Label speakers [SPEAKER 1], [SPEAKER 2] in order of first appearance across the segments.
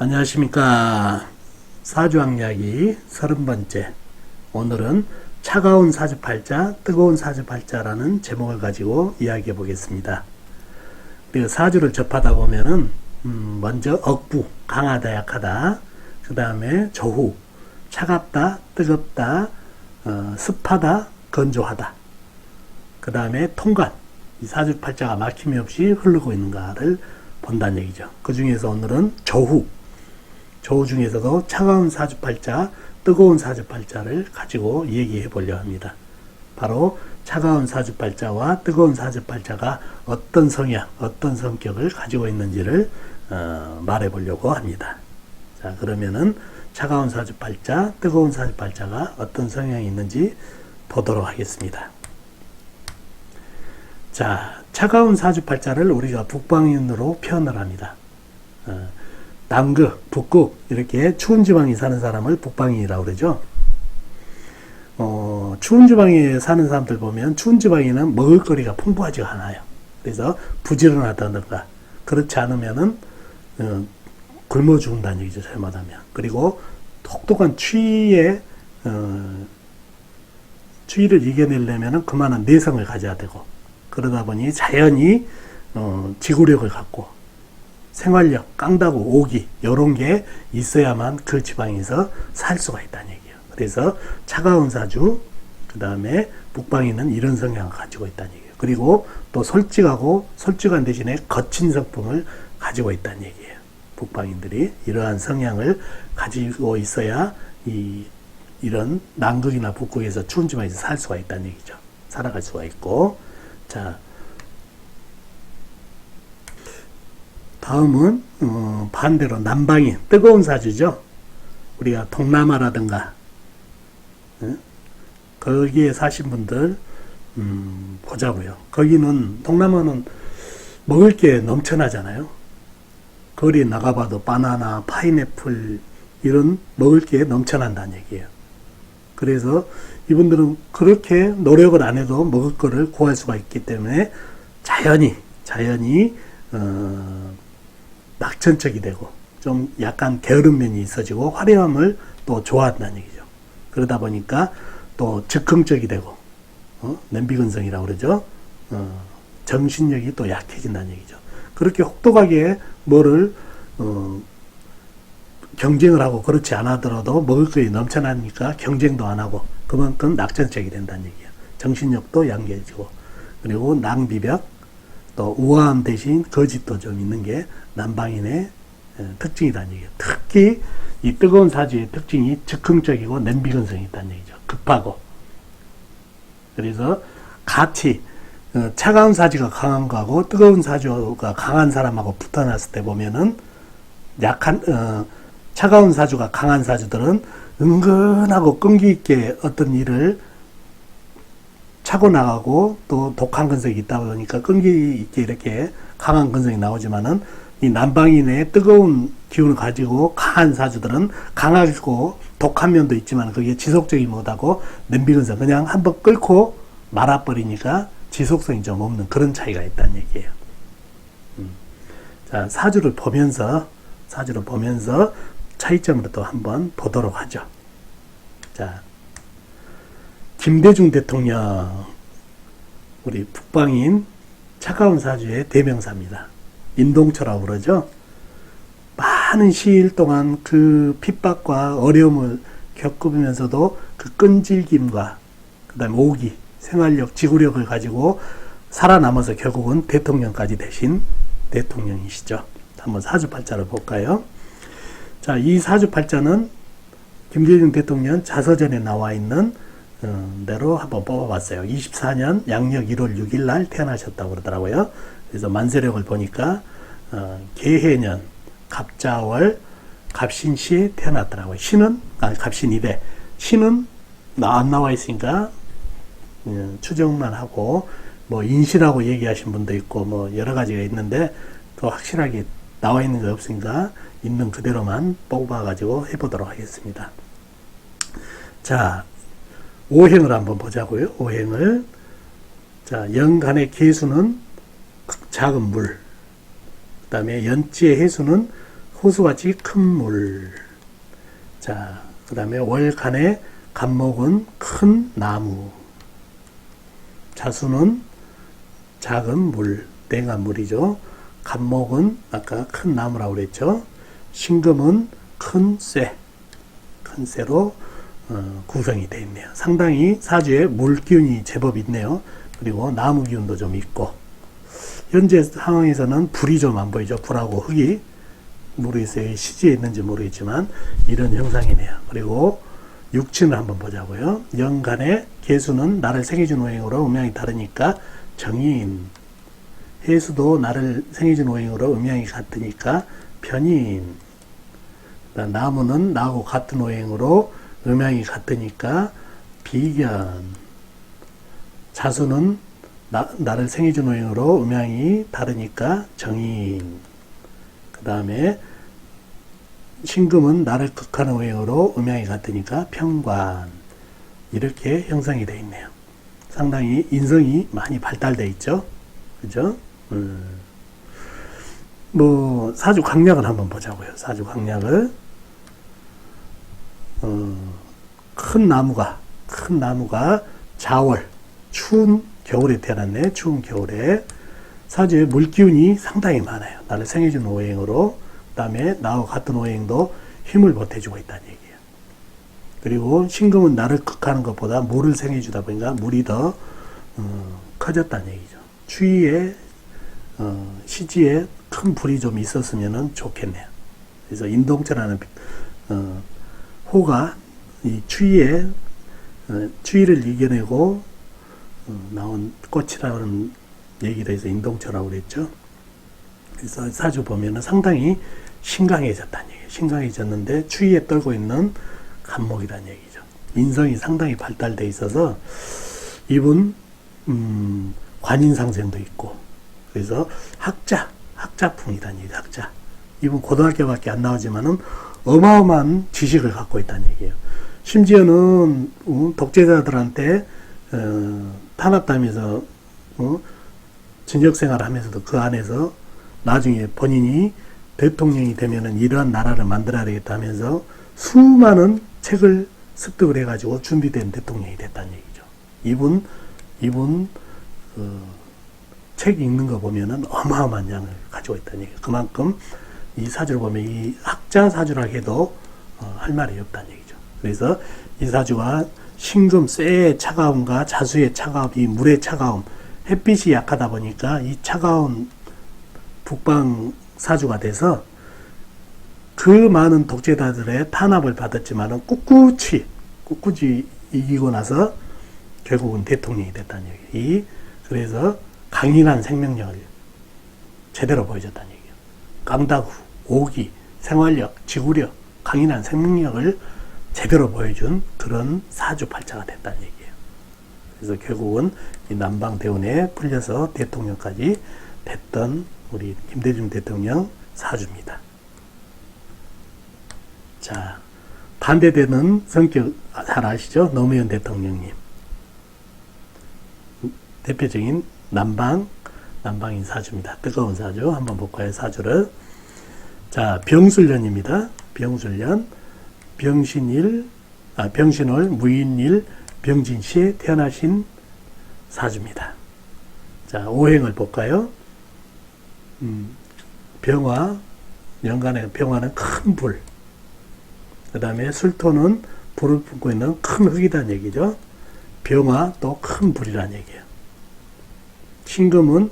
[SPEAKER 1] 안녕하십니까. 사주학 이야기 30번째. 오늘은 차가운 사주팔자, 뜨거운 사주팔자라는 제목을 가지고 이야기해 보겠습니다. 사주를 접하다 보면은 먼저 억부, 강하다, 약하다. 그 다음에 조후, 차갑다, 뜨겁다, 습하다, 건조하다. 그 다음에 통관, 이 사주팔자가 막힘이 없이 흐르고 있는가를 본다는 얘기죠. 그 중에서 오늘은 조후 중에서도 차가운 사주팔자, 뜨거운 사주팔자를 가지고 얘기해 보려 합니다. 바로 차가운 사주팔자와 뜨거운 사주팔자가 어떤 성향, 어떤 성격을 가지고 있는지를 말해 보려고 합니다. 자, 그러면은 차가운 사주팔자, 뜨거운 사주팔자가 어떤 성향이 있는지 보도록 하겠습니다. 자, 차가운 사주팔자를 우리가 북방인으로 표현을 합니다. 남극, 북극 이렇게 추운 지방에 사는 사람을 북방인이라고 그러죠. 추운 지방에 사는 사람들 보면 추운 지방에는 먹을거리가 풍부하지가 않아요. 그래서 부지런하다든가 그렇지 않으면은 굶어 죽는다는 얘기죠. 잘못하면. 그리고 혹독한 추위를 이겨내려면은 그만한 내성을 가져야 되고, 그러다 보니 자연히 지구력을 갖고 생활력, 깡다구, 오기 이런 게 있어야만 그 지방에서 살 수가 있다는 얘기예요. 그래서 차가운 사주, 그 다음에 북방인은 이런 성향을 가지고 있다는 얘기예요. 그리고 또 솔직한 대신에 거친 성품을 가지고 있다는 얘기예요. 북방인들이 이러한 성향을 가지고 있어야 이런 남극이나 북극에서 추운 지방에서 살 수가 있다는 얘기죠. 살아갈 수가 있고. 자, 다음은 반대로 남방인, 뜨거운 사주죠. 우리가 동남아라든가 거기에 사신 분들 보자고요. 거기는, 동남아는 먹을 게 넘쳐나잖아요. 거리에 나가봐도 바나나, 파인애플 이런 먹을 게 넘쳐난다는 얘기예요. 그래서 이분들은 그렇게 노력을 안 해도 먹을 거를 구할 수가 있기 때문에 자연히 낙천적이 되고 좀 약간 게으른 면이 있어지고 화려함을 또 좋아한다는 얘기죠. 그러다 보니까 또 즉흥적이 되고 냄비근성이라고 그러죠. 정신력이 또 약해진다는 얘기죠. 그렇게 혹독하게 뭐를 경쟁을 하고 그렇지 않아더라도 먹을 것이 넘쳐나니까 경쟁도 안 하고 그만큼 낙천적이 된다는 얘기예요. 정신력도 양계해지고, 그리고 낭비벽, 또 우아함 대신 거짓도 좀 있는 게 남방인의 특징이라는 얘기예요. 특히 이 뜨거운 사주의 특징이 즉흥적이고 냄비근성이 있다는 얘기죠. 급하고. 그래서 같이 차가운 사주가 강한 거하고 뜨거운 사주가 강한 사람하고 붙어놨을 때 보면은 차가운 사주가 강한 사주들은 은근하고 끈기 있게 어떤 일을 차고 나가고 또 독한 근성이 있다 보니까 끈기 있게 이렇게 강한 근성이 나오지만은 이 남방인의 뜨거운 기운을 가지고 강한 사주들은 강하고 독한 면도 있지만 그게 지속적이 못하고 냄비근성, 그냥 한번 끓고 말아버리니까 지속성이 좀 없는 그런 차이가 있다는 얘기예요. 자, 사주를 보면서 차이점을 또 한번 보도록 하죠. 자, 김대중 대통령, 우리 북방인 차가운 사주의 대명사입니다. 인동초라고 그러죠. 많은 시일 동안 그 핍박과 어려움을 겪으면서도 그 끈질김과 그 다음에 오기, 생활력, 지구력을 가지고 살아남아서 결국은 대통령까지 되신 대통령이시죠. 한번 사주팔자를 볼까요? 자, 이 사주팔자는 김대중 대통령 자서전에 나와 있는 대로 한번 뽑아봤어요. 24년 양력 1월 6일 날 태어나셨다고 그러더라고요. 그래서 만세력을 보니까 개해년 갑자월 갑신시에 태어났더라고요. 갑신이래. 신은 안 나와 있으니까 추정만 하고, 뭐 인시라고 얘기하신 분도 있고 뭐 여러 가지가 있는데 또 확실하게 나와 있는 게 없으니까 있는 그대로만 뽑아가지고 해보도록 하겠습니다. 자, 오행을 한번 보자고요. 오행을. 자, 연간의 개수는 작은 물, 그 다음에 연지의 해수는 호수같이 큰 물. 자, 그 다음에 월간의 간목은 큰 나무. 자수는 작은 물, 냉한 물이죠. 간목은 아까 큰 나무라고 그랬죠. 신금은 큰 쇠로 구성이 되어 있네요. 상당히 사주에 물 기운이 제법 있네요. 그리고 나무 기운도 좀 있고, 현재 상황에서는 불이 좀 안 보이죠. 불하고 흙이 모르겠어요. 시지에 있는지 모르겠지만 이런 형상이네요. 그리고 육친을 한번 보자고요. 연간의 개수는 나를 생해준 오행으로 음양이 다르니까 정인. 해수도 나를 생해준 오행으로 음양이 같으니까 편인. 나무는 나하고 같은 오행으로 음양이 같으니까 비견. 자수는 나를 생해준 오행으로 음양이 다르니까 정인. 그 다음에 신금은 나를 극하는 오행으로 음양이 같으니까 평관. 이렇게 형성이 되어 있네요. 상당히 인성이 많이 발달되어 있죠. 그죠? 뭐 사주 강약을 한번 보자고요. 사주 강약을 큰 나무가 자월, 추운 겨울에 태어났네. 추운 겨울에 사주에 물기운이 상당히 많아요. 나를 생해준 오행으로. 그 다음에 나와 같은 오행도 힘을 보태주고 있다는 얘기예요. 그리고 신금은 나를 극하는 것보다 물을 생해주다 보니까 물이 더 커졌다는 얘기죠. 추위에 시지에 큰 불이 좀 있었으면 좋겠네요. 그래서 인동철라는 호가 이 추위를 이겨내고 나온 꽃이라는 얘기를 해서 인동철이라고 그랬죠. 그래서 사주 보면은 상당히 신강해졌다는 얘기예요. 신강해졌는데 추위에 떨고 있는 간목이라는 얘기죠. 인성이 상당히 발달되어 있어서 이분 관인상생도 있고, 그래서 학자풍이라는 얘기죠. 학자. 이분 고등학교밖에 안 나오지만은 어마어마한 지식을 갖고 있다는 얘기예요. 심지어는 독재자들한테 탄압당해서 진역생활을 하면서도 그 안에서 나중에 본인이 대통령이 되면은 이러한 나라를 만들어야 되겠다 하면서 수많은 책을 습득을 해가지고 준비된 대통령이 됐다는 얘기죠. 이분 책 읽는 거 보면은 어마어마한 양을 가지고 있다는 얘기예요. 그만큼 이 사주를 보면 이 학자 사주라 해도 할 말이 없다는 얘기죠. 그래서 이 사주가 신금 쇠의 차가움과 자수의 차가움, 이 물의 차가움, 햇빛이 약하다 보니까 이 차가운 북방 사주가 돼서 그 많은 독재자들의 탄압을 받았지만은 꿋꿋이 이기고 나서 결국은 대통령이 됐다는 얘기예요. 그래서 강인한 생명력을 제대로 보여줬다는 얘기예요. 깡다구, 오기, 생활력, 지구력, 강인한 생명력을 제대로 보여준 그런 사주팔자가 됐다는 얘기예요. 그래서 결국은 이 남방대운에 풀려서 대통령까지 됐던 우리 김대중 대통령 사주입니다. 자, 반대되는 성격 잘 아시죠? 노무현 대통령님. 대표적인 남방인 사주입니다. 뜨거운 사주. 한번 볼까요? 사주를. 자, 병술년입니다. 병술년. 병신월, 무인일, 병진시에 태어나신 사주입니다. 자, 오행을 볼까요? 병화, 연간에 병화는 큰 불. 그 다음에 술토는 불을 뿜고 있는 큰 흙이라는 얘기죠. 병화 또 큰 불이라는 얘기예요. 신금은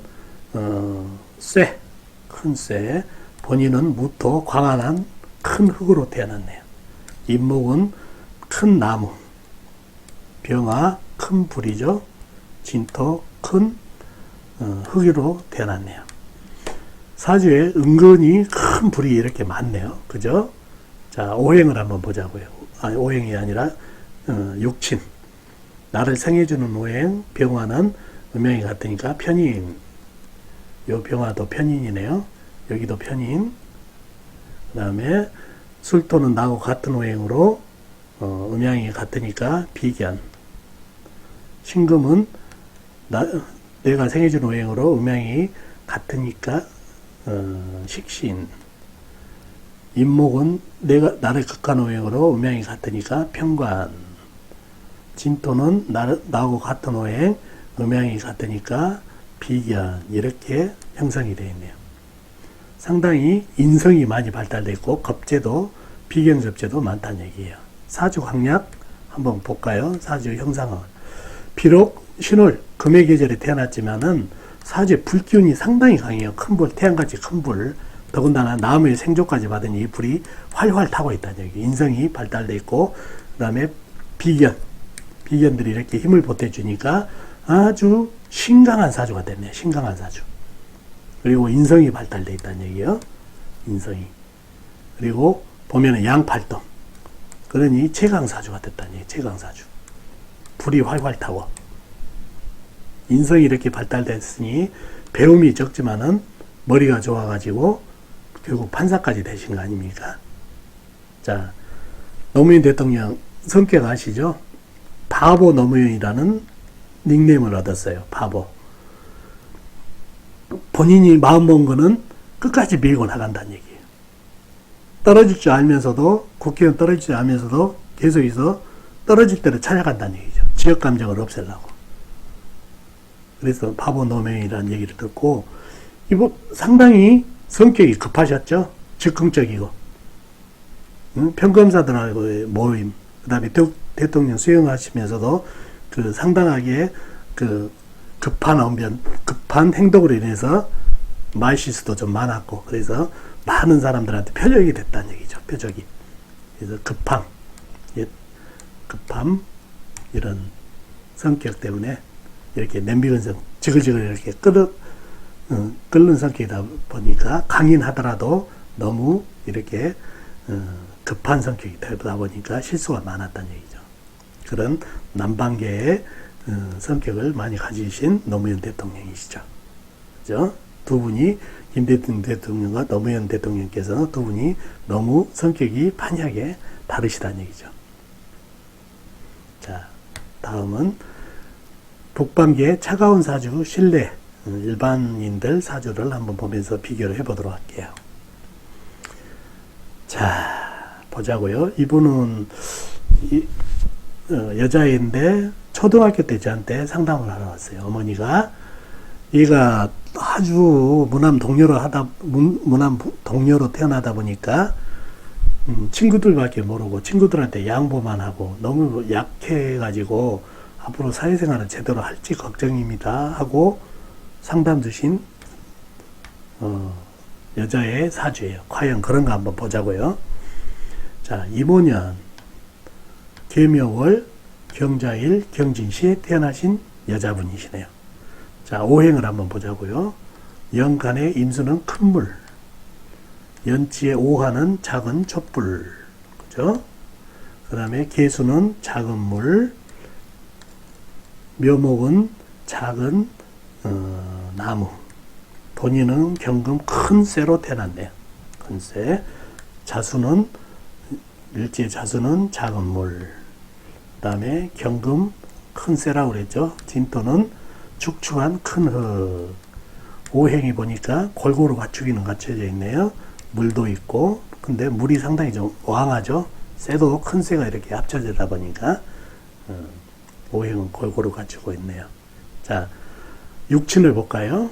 [SPEAKER 1] 큰 쇠. 본인은 무토, 광활한 큰 흙으로 태어났네요. 임목은 큰 나무. 병화 큰 불이죠. 진토 큰 흙으로 태어났네요. 사주에 은근히 큰 불이 이렇게 많네요. 그죠? 자, 오행을 한번 보자고요. 아니, 오행이 아니라 육친. 나를 생해주는 오행. 병화는 음양이 같으니까 편인. 요 병화도 편인이네요. 여기도 편인. 그 다음에 술토는 나하고 같은 오행으로 음양이 같으니까 비견. 신금은 내가 생해준 오행으로 음양이 같으니까 식신. 임목은 내가 나를 극한 오행으로 음양이 같으니까 편관. 진토는 나하고 같은 오행, 음양이 같으니까 비견. 이렇게 형성이 되어 있네요. 상당히 인성이 많이 발달되어 있고 겁재도 비견 겁재도 많다는 얘기예요. 사주 강약 한번 볼까요? 사주 형상은 비록 신월 금의 계절에 태어났지만은 사주의 불기운이 상당히 강해요. 큰 불, 태양같이 큰 불. 더군다나 나무의 생조까지 받은 이 불이 활활 타고 있다는 얘기. 인성이 발달되어 있고 그 다음에 비견들이 이렇게 힘을 보태주니까 아주 신강한 사주가 됐네요. 신강한 사주. 그리고 인성이 발달되어 있다는 얘기예요. 인성이. 그리고 보면은 양팔동. 그러니 최강사주가 됐다는 얘기예요. 최강사주. 불이 활활 타고. 인성이 이렇게 발달됐으니 배움이 적지만은 머리가 좋아가지고 결국 판사까지 되신 거 아닙니까? 자, 노무현 대통령 성격 아시죠? 바보 노무현이라는 닉네임을 얻었어요. 바보. 본인이 마음먹은 거는 끝까지 밀고 나간다는 얘기예요. 떨어질 줄 알면서도, 국회의원 떨어질 줄 알면서도 계속해서 떨어질 대로 찾아간다는 얘기죠. 지역 감정을 없애려고. 그래서 바보 노무현이라는 얘기를 듣고, 이거 상당히 성격이 급하셨죠? 즉흥적이고. 평검사들하고의 모임, 그 다음에 대통령 수행하시면서도 그 상당하게 그 급한 언변, 급한 행동으로 인해서 말실수도 좀 많았고, 그래서 많은 사람들한테 표적이 됐다는 얘기죠. 표적이. 그래서 급함, 이런 성격 때문에 이렇게 냄비근성, 지글지글 이렇게 끓는 성격이다 보니까 강인하더라도 너무 이렇게 급한 성격이 되다 보니까 실수가 많았다는 얘기죠. 그런 남방계의 성격을 많이 가지신 노무현 대통령이시죠. 그죠? 두 분이 김대중 대통령과 노무현 대통령께서 두 분이 너무 성격이 판이하게 다르시다는 얘기죠. 자, 다음은 북방계의 차가운 사주 신뢰 일반인들 사주를 한번 보면서 비교를 해보도록 할게요. 자, 보자고요. 이분은 여자인데 초등학교 때 저한테 상담을 하러 왔어요. 어머니가 얘가 아주 무남 동료로 태어나다 보니까 친구들밖에 모르고 친구들한테 양보만 하고 너무 약해가지고 앞으로 사회생활을 제대로 할지 걱정입니다 하고 상담 주신 여자의 사주예요. 과연 그런가 한번 보자고요. 자, 이모년 계묘월 경자일 경진시에 태어나신 여자분이시네요. 자, 오행을 한번 보자고요. 연간의 임수는 큰 물, 연지의 오화는 작은 촛불, 그죠? 그 다음에 계수는 작은 물, 묘목은 작은 나무, 본인은 경금 큰 쇠로 태어났네요. 큰 쇠. 자수는 일지의 자수는 작은 물, 그 다음에 경금 큰 쇠라고 그랬죠. 진토는 축축한 큰 흙. 오행이 보니까 골고루 갖추기는 갖춰져 있네요. 물도 있고, 근데 물이 상당히 좀 왕하죠. 쇠도 큰 쇠가 이렇게 합쳐지다 보니까 오행은 골고루 갖추고 있네요. 자, 육친을 볼까요?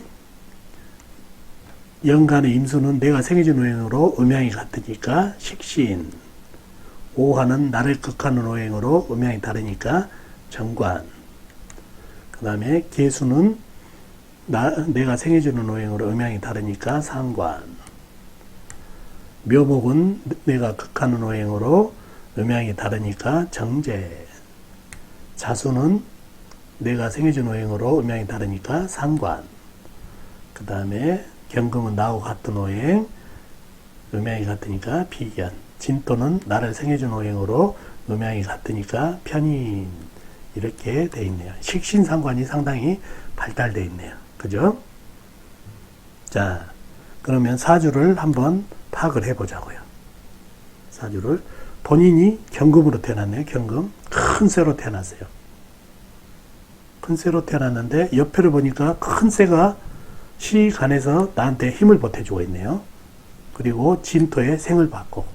[SPEAKER 1] 연간의 임수는 내가 생해준 오행으로 음양이 같으니까 식신. 오화는 나를 극하는 오행으로 음양이 다르니까 정관. 그 다음에 계수는 내가 생해주는 오행으로 음양이 다르니까 상관. 묘목은 내가 극하는 오행으로 음양이 다르니까 정제. 자수는 내가 생해준 오행으로 음양이 다르니까 상관. 그 다음에 경금은 나하고 같은 오행, 음양이 같으니까 비견. 진토는 나를 생해준 오행으로 음양이 같으니까 편인. 이렇게 돼 있네요. 식신상관이 상당히 발달되어 있네요. 그죠? 자, 그러면 사주를 한번 파악을 해보자고요. 사주를 본인이 경금으로 태어났네요. 경금. 큰 쇠로 태어났어요. 큰 쇠로 태어났는데 옆에를 보니까 큰 쇠가 시간에서 나한테 힘을 보태주고 있네요. 그리고 진토의 생을 받고,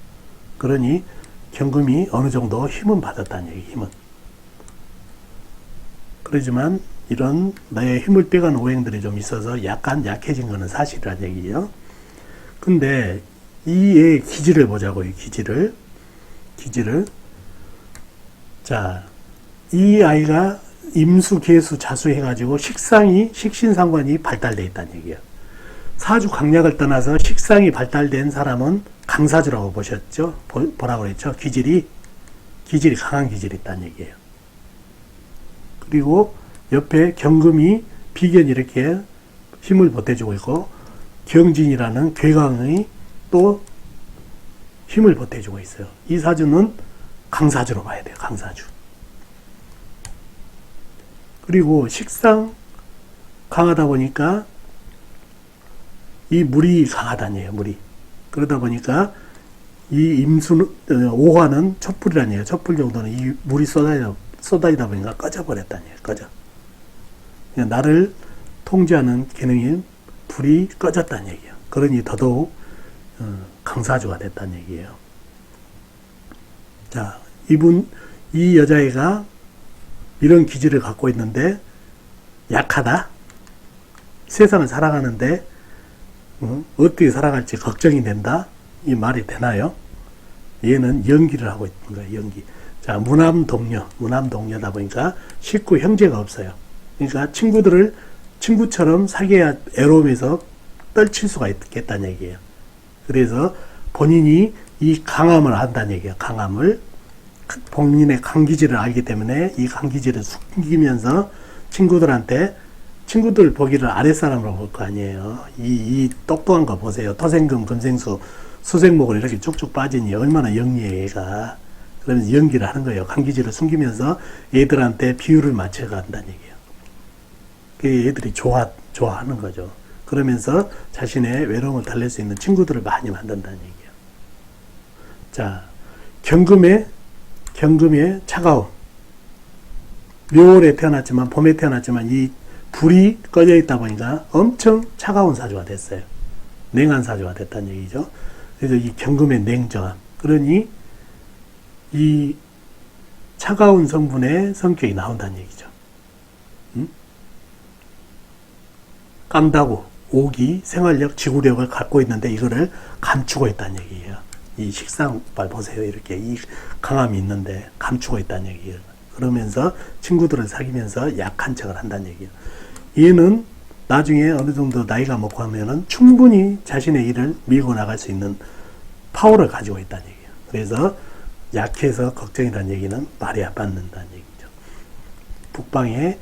[SPEAKER 1] 그러니 경금이 어느 정도 힘은 받았다는 얘기, 힘은. 그러지만 이런 나의 힘을 빼가는 오행들이 좀 있어서 약간 약해진 것은 사실이라는 얘기예요. 근데 이의 기질을 보자고요. 기질을. 자, 이 아이가 임수, 계수, 자수 해가지고 식신상관이 발달되어 있다는 얘기예요. 사주 강약을 떠나서 식상이 발달된 사람은 강사주라고 보셨죠? 뭐라고 그랬죠? 기질이 강한 기질이 있다는 얘기예요. 그리고 옆에 경금이 비견이 이렇게 힘을 보태주고 있고, 경진이라는 괴강이 또 힘을 보태주고 있어요. 이 사주는 강사주로 봐야 돼요. 강사주. 그리고 식상 강하다 보니까 이 물이 강하다는 얘기예요. 물이. 그러다 보니까 이 임수, 오화는 촛불이라는 얘기예요. 촛불 정도는 이 물이 쏟아지다 보니까 꺼져버렸다는 얘기예요. 꺼져. 그러니까 나를 통제하는 기능인 불이 꺼졌다는 얘기예요. 그러니 더더욱 강사주가 됐다는 얘기예요. 자, 이 여자애가 이런 기질을 갖고 있는데 약하다. 세상을 살아가는데 어떻게 살아갈지 걱정이 된다. 이 말이 되나요? 얘는 연기를 하고 있는 거예요. 연기. 자, 무남동녀다 보니까 식구 형제가 없어요. 그러니까 친구처럼 사귀어야 애로움에서 떨칠 수가 있겠다는 얘기예요. 그래서 본인이 이 강함을 안다는 얘기예요. 강함을. 본인의 강기질을 알기 때문에 이 강기질을 숨기면서 친구들 보기를 아랫사람으로 볼 거 아니에요. 이 똑똑한 거 보세요. 토생금, 금생수, 수생목을 이렇게 쭉쭉 빠지니 얼마나 영리해, 얘가. 그러면서 연기를 하는 거예요. 강기질을 숨기면서 얘들한테 비율을 맞춰간다는 얘기예요. 그 얘들이 좋아하는 거죠. 그러면서 자신의 외로움을 달랠 수 있는 친구들을 많이 만든다는 얘기예요. 자, 경금의 차가움. 묘월에 태어났지만, 봄에 태어났지만, 이 불이 꺼져 있다 보니까 엄청 차가운 사주가 됐어요. 냉한 사주가 됐다는 얘기죠. 그래서 이 경금의 냉정함. 그러니 이 차가운 성분의 성격이 나온다는 얘기죠. 깡다구, 오기, 생활력, 지구력을 갖고 있는데 이거를 감추고 있다는 얘기예요. 이 식상발 보세요. 이렇게 이 강함이 있는데 감추고 있다는 얘기예요. 그러면서 친구들을 사귀면서 약한 척을 한다는 얘기예요. 얘는 나중에 어느 정도 나이가 먹고 하면은 충분히 자신의 일을 밀고 나갈 수 있는 파워를 가지고 있다는 얘기예요. 그래서 약해서 걱정이라는 얘기는 말이 안 받는다는 얘기죠. 북방의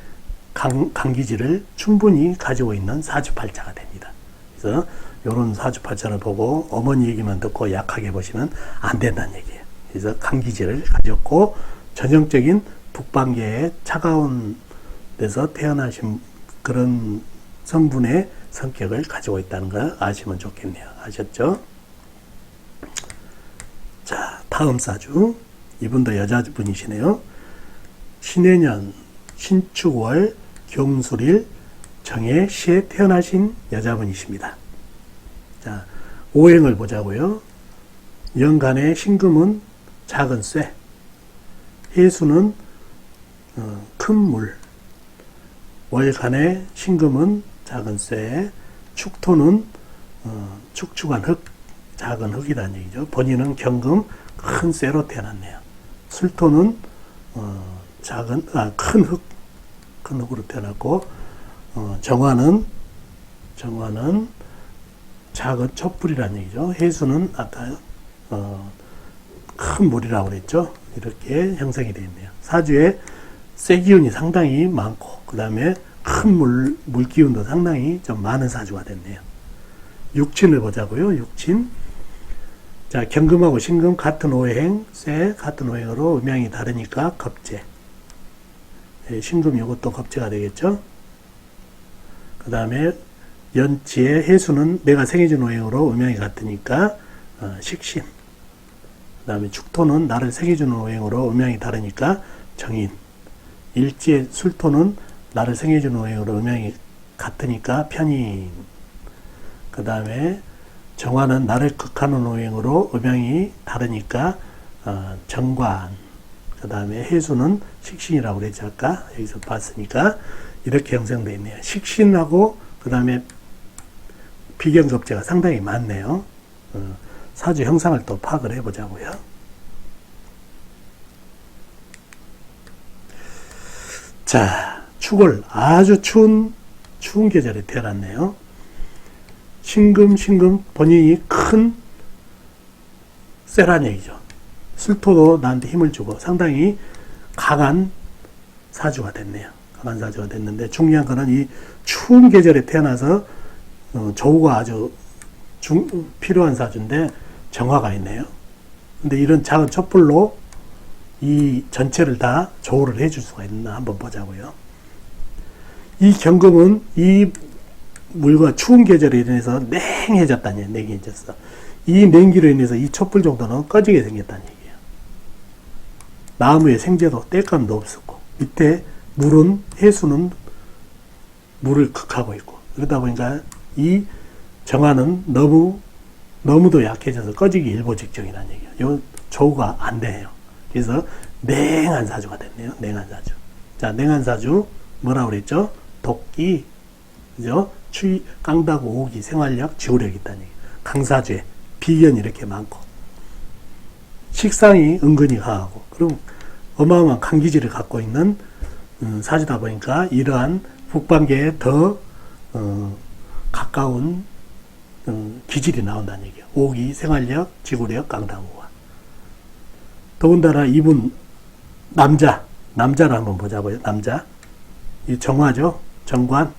[SPEAKER 1] 강기질을 충분히 가지고 있는 사주팔자가 됩니다. 그래서 이런 사주팔자를 보고 어머니 얘기만 듣고 약하게 보시면 안 된다는 얘기예요. 그래서 강기질을 가졌고 전형적인 북방계의 차가운 데서 태어나신 그런 성분의 성격을 가지고 있다는 걸 아시면 좋겠네요. 아셨죠? 자, 다음 사주. 이분도 여자분이시네요. 신해년, 신축월, 경술일, 정해시에 태어나신 여자분이십니다. 자, 오행을 보자고요. 연간의 신금은 작은 쇠, 해수는 큰 물, 월간의 신금은 작은 쇠, 축토는 축축한 흙, 작은 흙이라는 얘기죠. 본인은 경금 큰 쇠로 태어났네요. 술토는 큰 흙으로 태어났고, 정화는 작은 촛불이라는 얘기죠. 해수는 아까 큰 물이라고 그랬죠. 이렇게 형성이 되어 있네요. 사주에 쇠 기운이 상당히 많고, 그 다음에 큰 물 기운도 상당히 좀 많은 사주가 됐네요. 육친을 보자고요. 육친. 자, 경금하고 신금 같은 오행, 쇠 같은 오행으로 음양이 다르니까 겁재. 신금 이것도 겁재가 되겠죠. 그 다음에 연지의 해수는 내가 생해준 오행으로 음양이 같으니까 식신. 그 다음에 축토는 나를 생해주는 오행으로 음양이 다르니까 정인. 일지의 술토는 나를 생해주는 오행으로 음양이 같으니까 편인. 그 다음에 정화는 나를 극하는 오행으로 음양이 다르니까 정관, 그 다음에 해수는 식신이라고 그랬죠. 아까 여기서 봤으니까 이렇게 형성되어 있네요. 식신하고 그 다음에 비견급제가 상당히 많네요. 사주 형상을 또 파악을 해보자고요. 자, 축을 아주 추운 계절에 태어났네요. 신금 본인이 큰 쇠란 얘기죠. 술토도 나한테 힘을 주고 상당히 강한 사주가 됐네요. 강한 사주가 됐는데 중요한 거는 이 추운 계절에 태어나서 조우가 아주 필요한 사주인데 정화가 있네요. 근데 이런 작은 촛불로 이 전체를 다 조우를 해줄 수가 있나 한번 보자고요. 이 경금은 이 물과 추운 계절에 인해서 냉해졌다는 얘기예요. 냉해졌어. 이 냉기로 인해서 이 촛불 정도는 꺼지게 생겼다는 얘기예요. 나무의 생재도 땔감도 없었고 밑에 물은 해수는 물을 극하고 있고 그러다 보니까 이 정화는 너무도 약해져서 꺼지기 일보 직전이라는 얘기예요. 요 조우가 안 돼요. 그래서 냉한 사주가 됐네요. 냉한 사주. 자, 냉한 사주 뭐라고 그랬죠? 독기, 그죠? 추위, 깡다구, 오기, 생활력, 지구력이 있다는 얘기예요. 강사주에 비견이 이렇게 많고 식상이 은근히 강하고 그럼 어마어마한 강기질을 갖고 있는 사주다 보니까 이러한 북방계에 더 가까운 기질이 나온다는 얘기예요. 오기, 생활력, 지구력, 깡다구가. 더군다나 이분 남자를 한번 보자고요. 남자. 이 정화죠. 정관.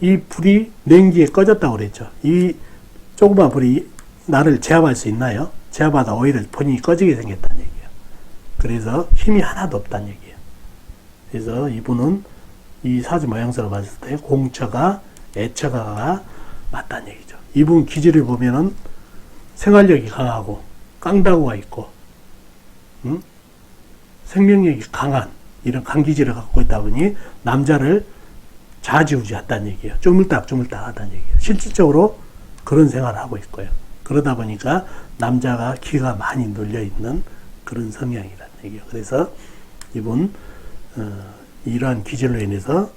[SPEAKER 1] 이 불이 냉기에 꺼졌다고 그랬죠. 이 조그만 불이 나를 제압할 수 있나요? 제압하다 오히려 본인이 꺼지게 생겼다는 얘기예요. 그래서 힘이 하나도 없다는 얘기예요. 그래서 이분은 이 사주 모양새로 봤을 때 공처가 애처가 맞다는 얘기죠. 이분 기질을 보면은 생활력이 강하고 깡다구가 있고 생명력이 강한 이런 강기질을 갖고 있다 보니 남자를 좌지우지한다는 얘기예요. 쪼물딱 하다는 얘기예요. 실질적으로 그런 생활을 하고 있고요. 그러다 보니까 남자가 기가 많이 눌려있는 그런 성향이라는 얘기예요. 그래서 이분 이러한 기질로 인해서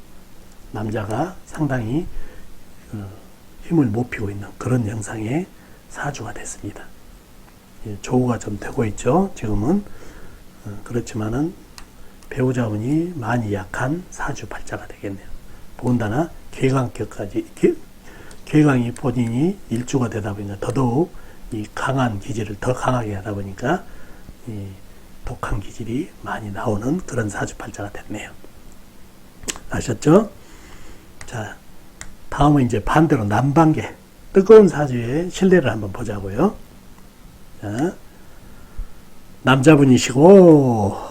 [SPEAKER 1] 남자가 상당히 힘을 못 피고 있는 그런 형상의 사주가 됐습니다. 조우가 좀 되고 있죠. 지금은 그렇지만은 배우자분이 많이 약한 사주 팔자가 되겠네요. 더군다나 괴강이 본인이 일주가 되다 보니까 더더욱 이 강한 기질을 더 강하게 하다 보니까 이 독한 기질이 많이 나오는 그런 사주 팔자가 됐네요. 아셨죠? 자, 다음은 이제 반대로 남방계 뜨거운 사주의 신뢰를 한번 보자고요. 자, 남자분이시고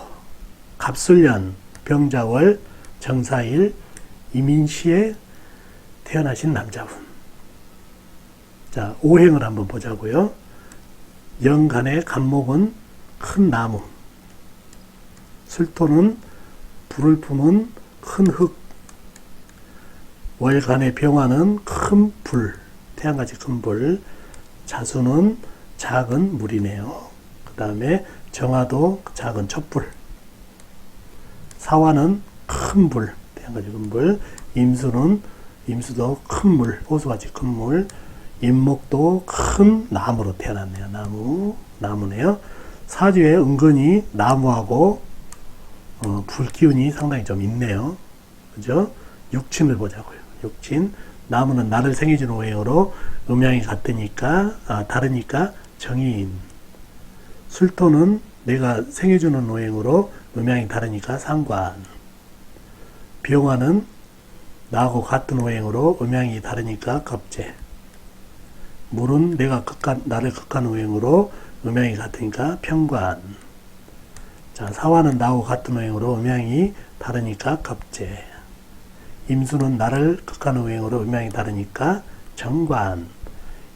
[SPEAKER 1] 갑술년 병자월 정사일 이민시에 태어나신 남자분. 자, 오행을 한번 보자고요. 영간의 간목은 큰 나무, 술토는 불을 품은 큰 흙, 월간의 병화는 큰 불, 태양같이 큰 불, 자수는 작은 물이네요. 그 다음에 정화도 작은 촛불, 사화는 큰 불, 태양같이 큰 불, 임수도 큰 물, 호수같이 큰 물, 임목도 큰 나무로 태어났네요. 나무네요. 사주에 은근히 나무하고 불 기운이 상당히 좀 있네요. 그죠? 육친을 보자고요. 육친. 나무는 나를 생해주는 오행으로 음양이 다르니까 정인. 술토는 내가 생해주는 오행으로 음양이 다르니까 상관. 병화는 나하고 같은 오행으로 음양이 다르니까 겁재. 물은 나를 극한 오행으로 음양이 같으니까 편관. 자, 사화는 나하고 같은 오행으로 음양이 다르니까 겁재. 임수는 나를 극한 오행으로 음양이 다르니까 정관.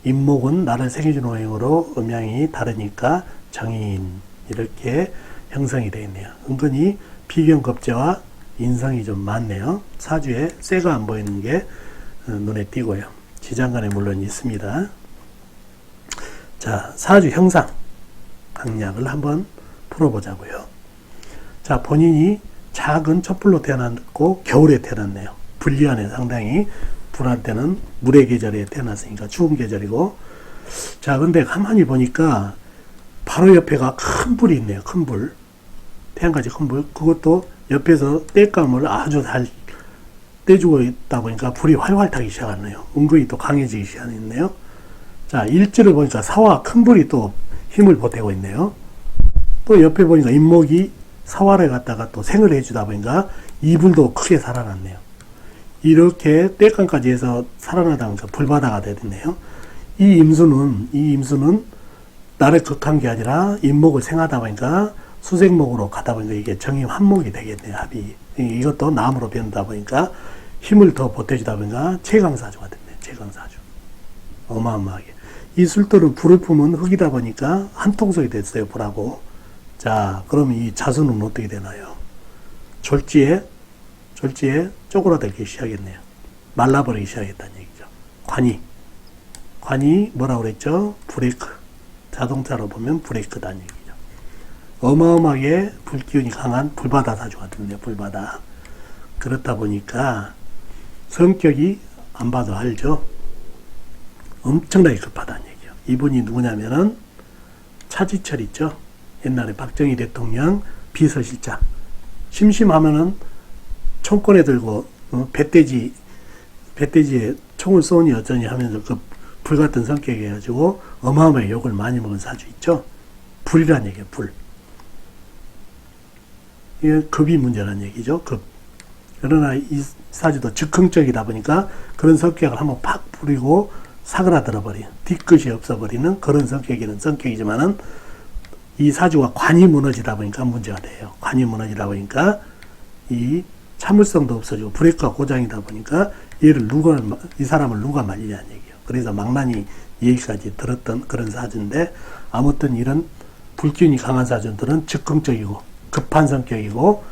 [SPEAKER 1] 임목은 나를 생해준 오행으로 음양이 다르니까 정인. 이렇게 형성이 되어 있네요. 은근히 비견겁재와 인성이 좀 많네요. 사주에 쇠가 안 보이는 게 눈에 띄고요. 지장간에 물론 있습니다. 자, 사주 형상 강약을 한번 풀어보자고요. 자, 본인이 작은 촛불로 태어났고 겨울에 태어났네요. 불리하네. 상당히 불할 때는 물의 계절에 태어났으니까 추운 계절이고. 자, 근데 가만히 보니까 바로 옆에가 큰 불이 있네요. 큰 불. 태양같이 큰 불. 그것도 옆에서 땔감을 아주 잘 떼주고 있다 보니까 불이 활활 타기 시작하네요. 은근히 또 강해지기 시작했네요. 자, 일지를 보니까 사화 큰 불이 또 힘을 보태고 있네요. 또 옆에 보니까 인목이 사화를 갖다가 또 생을 해주다 보니까 이 불도 크게 살아났네요. 이렇게 땔감까지 해서 살아나다 보니까 불바다가 되겠네요. 이 임수는 나를 극한 게 아니라 인목을 생하다 보니까 수생목으로 가다 보니까 이게 정임 한목이 되겠네요. 합이. 이것도 나무로 변다 보니까 힘을 더 보태주다 보니까 최강사주가 됐네요. 최강사주. 어마어마하게. 이 술도는 불을 품은 흙이다 보니까 한 통속이 됐어요. 불하고. 자, 그럼 이 자수는 어떻게 되나요? 졸지에 쪼그라들기 시작했네요. 말라버리기 시작했다는 얘기죠. 관이 뭐라고 그랬죠? 브레이크. 자동차로 보면 브레이크다는 얘기죠. 어마어마하게 불기운이 강한 불바다 사주가 됐네요. 불바다. 그렇다 보니까 성격이 안 봐도 알죠. 엄청나게 급하다는 얘기죠. 이분이 누구냐면은 차지철 있죠. 옛날에 박정희 대통령 비서실장. 심심하면은 총권에 들고 배돼지에 총을 쏘니 어쩌니 하면서 그 불같은 성격이 해가지고 어마어마하게 욕을 많이 먹은 사주 있죠. 불이란 얘기예요. 불. 이게 급이 문제란 얘기죠. 급. 그러나 이 사주도 즉흥적이다 보니까 그런 성격을 한번 팍 부리고 사그라들어버린, 뒤끝이 없어버리는 그런 성격이지만은 이 사주가 관이 무너지다 보니까 문제가 돼요. 관이 무너지다 보니까 이 참을성도 없어지고 브레이크가 고장이다 보니까 이 사람을 누가 말리냐는 얘기예요. 그래서 망나니 얘기까지 들었던 그런 사주인데, 아무튼 이런 불기운이 강한 사주들은 즉흥적이고 급한 성격이고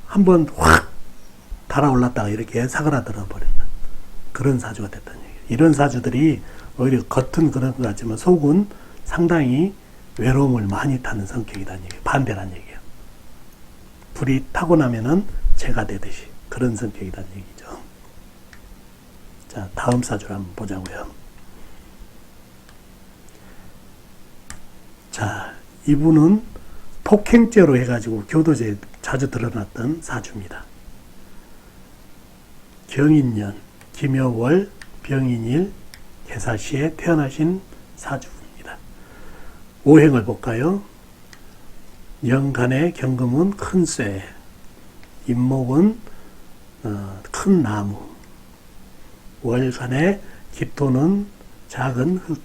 [SPEAKER 1] 한번 확 달아올랐다가 이렇게 사그라들어 버리는 그런 사주가 됐다는 얘기예요. 이런 사주들이 오히려 겉은 그런 것 같지만 속은 상당히 외로움을 많이 타는 성격이라는 얘기예요. 반대라는 얘기예요. 불이 타고 나면은 재가 되듯이 그런 성격이라는 얘기죠. 자, 다음 사주를 한번 보자고요. 자, 이분은 폭행죄로 해가지고 교도소에 자주 드러났던 사주입니다. 경인년, 김여월, 병인일, 개사시에 태어나신 사주입니다. 오행을 볼까요? 연간의 경금은 큰 쇠, 임목은 큰 나무, 월간의 기토는 작은 흙,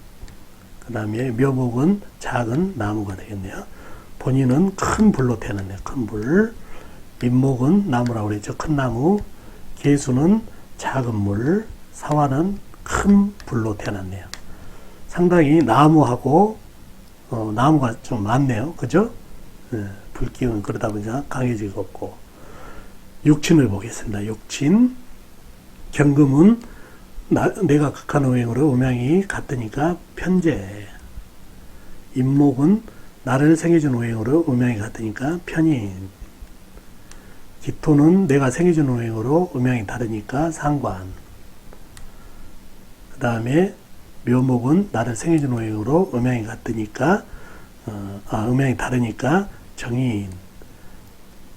[SPEAKER 1] 그 다음에 묘목은 작은 나무가 되겠네요. 본인은 큰 불로 태어났네요. 큰 불. 임목은 나무라고 그랬죠. 큰 나무. 계수는 작은 물. 사화는 큰 불로 태어났네요. 상당히 나무하고 나무가 좀 많네요. 그죠? 불기운 그러다 보니까 강해지고 없고. 육친을 보겠습니다. 육친. 경금은 내가 극한 오행으로 음양이 같으니까 편재. 임목은 나를 생해준 오행으로 음양이 같으니까 편인. 기토는 내가 생해준 오행으로 음양이 다르니까 상관. 그 다음에 묘목은 나를 생해준 오행으로 음양이 같으니까 음양이 다르니까 정인.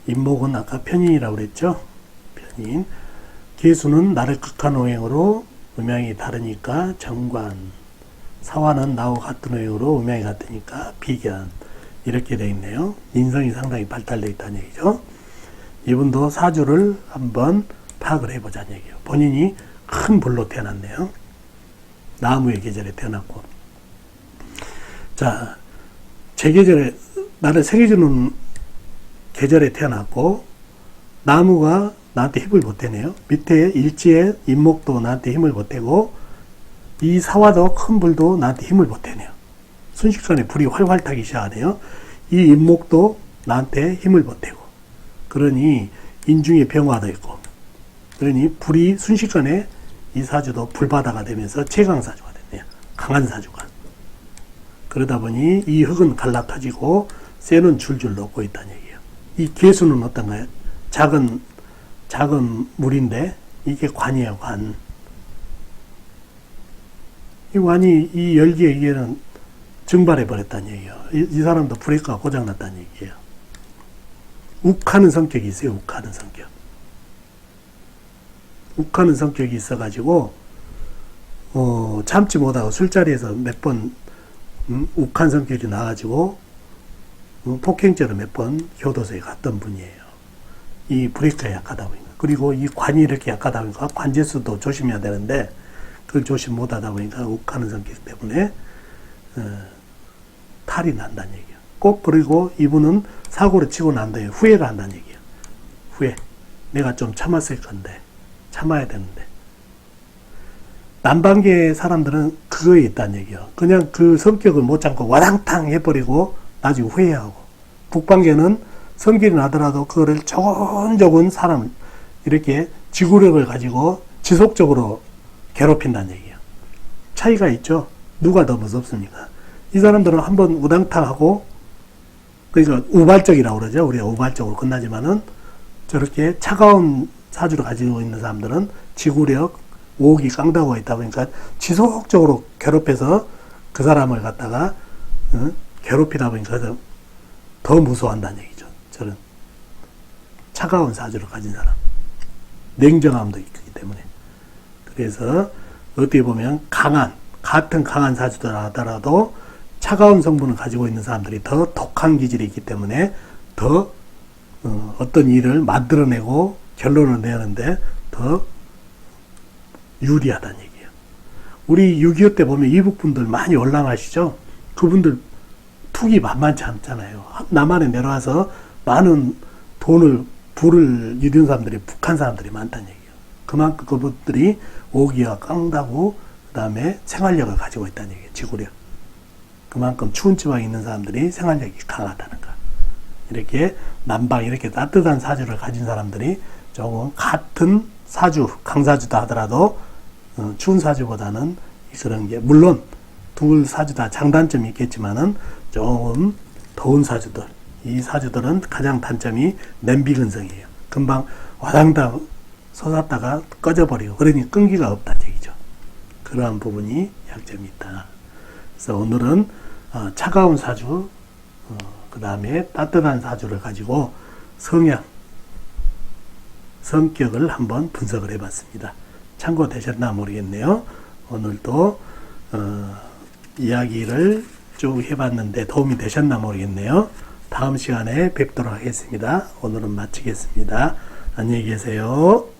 [SPEAKER 1] 임목은 아까 편인이라고 그랬죠. 편인. 계수는 나를 극한 오행으로 음양이 다르니까 정관. 사화는 나하고 같은 오행으로 음양이 같으니까 비견. 이렇게 되어 있네요. 인성이 상당히 발달되어 있다는 얘기죠. 이분도 사주를 한번 파악을 해보자는 얘기예요. 본인이 큰 불로 태어났네요. 나무의 계절에 태어났고. 자, 제 계절에 나를 생해주는 계절에 태어났고, 나무가 나한테 힘을 보태네요. 밑에 일지에 임목도 나한테 힘을 보태고, 이 사화도 큰 불도 나한테 힘을 보태네요. 순식간에 불이 활활 타기 시작하네요. 이 임목도 나한테 힘을 보태고, 그러니 인중에 병화도 있고, 그러니 불이 순식간에 이 사주도 불바다가 되면서 최강사주가 됐네요. 강한 사주가. 그러다 보니 이 흙은 갈라터지고 쇠는 줄줄 녹고 있다는 얘기예요. 이 개수는 어떤가요? 작은 물인데 이게 관이에요, 관. 이 관이 이 열기에 의해는 증발해 버렸다는 얘기예요. 이 사람도 브레이크가 고장났다는 얘기예요. 욱하는 성격이 있어요. 욱하는 성격. 욱하는 성격이 있어가지고 참지 못하고 술자리에서 몇 번 욱한 성격이 나가지고 폭행죄로 몇 번 교도소에 갔던 분이에요. 이 브레이크가 약하다 보니까. 그리고 이 관이 이렇게 약하다 보니까 관제수도 조심해야 되는데 그걸 조심 못하다 보니까 욱하는 성격 때문에 탈이 난다는 얘기예요. 꼭 그리고 이분은 사고를 치고 난 다음에 후회를 한다는 얘기예요. 후회. 내가 좀 참았을 건데 참아야 되는데. 남방계 사람들은 그거에 있다는 얘기예요. 그냥 그 성격을 못 참고 와당탕 해버리고 나중에 후회하고. 북방계는 성질이 나더라도 그거를 조곤조곤 사람을 이렇게 지구력을 가지고 지속적으로 괴롭힌다는 얘기예요. 차이가 있죠. 누가 더 무섭습니까? 이 사람들은 한번 우당탕하고, 그러니까 우발적이라고 그러죠. 우리가 우발적으로 끝나지만은 저렇게 차가운 사주를 가지고 있는 사람들은 지구력, 오기 깡다구가 있다 보니까 지속적으로 괴롭혀서 그 사람을 갖다가 괴롭히다 보니까 더 무서워한다는 얘기죠. 저는 차가운 사주를 가진 사람, 냉정함도 있기 때문에. 그래서 어떻게 보면 같은 강한 사주들 하더라도 차가운 성분을 가지고 있는 사람들이 더 독한 기질이 있기 때문에 더 어떤 일을 만들어내고 결론을 내는데 더 유리하다는 얘기예요. 우리 6.25 때 보면 이북분들 많이 올라가시죠? 그분들 투기 만만치 않잖아요. 남한에 내려와서 많은 부를 이룬 사람들이 북한 사람들이 많다는 얘기예요. 그만큼 그분들이 오기와 깡다구, 그 다음에 생활력을 가지고 있다는 얘기예요. 지구력. 그만큼 추운 지방에 있는 사람들이 생활력이 강하다는 거. 이렇게 남방, 이렇게 따뜻한 사주를 가진 사람들이 조금 같은 사주, 강사주다 하더라도 추운 사주보다는 그런 게, 물론 두 사주 다 장단점이 있겠지만은 조금 더운 사주들, 이 사주들은 가장 단점이 냄비근성이에요. 금방 와당당 솟았다가 꺼져버리고, 그러니 끈기가 없다는 얘기죠. 그러한 부분이 약점이 있다. 그래서 오늘은 차가운 사주, 그 다음에 따뜻한 사주를 가지고 성격을 한번 분석을 해봤습니다. 참고되셨나 모르겠네요. 오늘도 이야기를 쭉 해봤는데 도움이 되셨나 모르겠네요. 다음 시간에 뵙도록 하겠습니다. 오늘은 마치겠습니다. 안녕히 계세요.